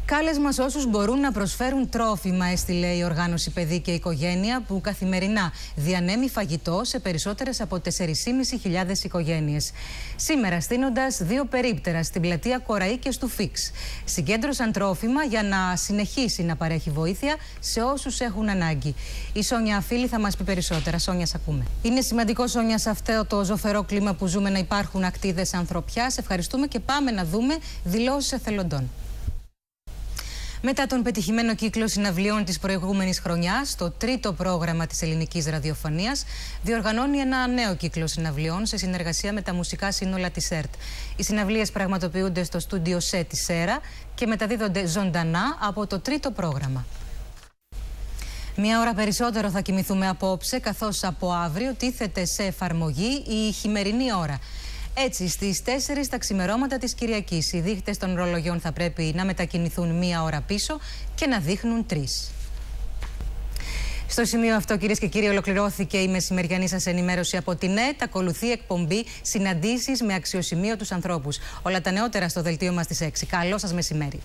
Κάλεσμα σε όσους μπορούν να προσφέρουν τρόφιμα, έστειλε η οργάνωση Παιδί και Οικογένεια, που καθημερινά διανέμει φαγητό σε περισσότερες από 4.500 οικογένειες. Σήμερα, στείνοντας 2 περίπτερα στην πλατεία Κοραή και στο Φίξ, συγκέντρωσαν τρόφιμα για να συνεχίσει να παρέχει βοήθεια σε όσους έχουν ανάγκη. Η Σόνια Φίλη θα μας πει περισσότερα. Σόνια, σ' ακούμε. Είναι σημαντικό, Σόνια, σε αυτό το ζωφερό κλίμα που ζούμε να υπάρχουν ακτίδες ανθρωπιάς. Ευχαριστούμε και πάμε να δούμε δηλώσεις εθελοντών. Μετά τον πετυχημένο κύκλο συναυλιών της προηγούμενης χρονιάς, το τρίτο πρόγραμμα της ελληνικής ραδιοφωνίας διοργανώνει ένα νέο κύκλο συναυλιών σε συνεργασία με τα μουσικά σύνολα της ΕΡΤ. Οι συναυλίες πραγματοποιούνται στο στούντιο ΣΕ της ΕΡΑ και μεταδίδονται ζωντανά από το τρίτο πρόγραμμα. Μία ώρα περισσότερο θα κοιμηθούμε απόψε, καθώς από αύριο τίθεται σε εφαρμογή η χειμερινή ώρα. Έτσι, στις 4 τα ξημερώματα της Κυριακής, οι δείχτες των ρολογιών θα πρέπει να μετακινηθούν 1 ώρα πίσω και να δείχνουν 3. Στο σημείο αυτό, κυρίες και κύριοι, ολοκληρώθηκε η μεσημεριανή σας ενημέρωση από την ΕΤ. Ακολουθεί εκπομπή «Συναντήσεις με αξιοσημείωτους ανθρώπους». Όλα τα νεότερα στο δελτίο μας στις 6. Καλό σας μεσημέρι.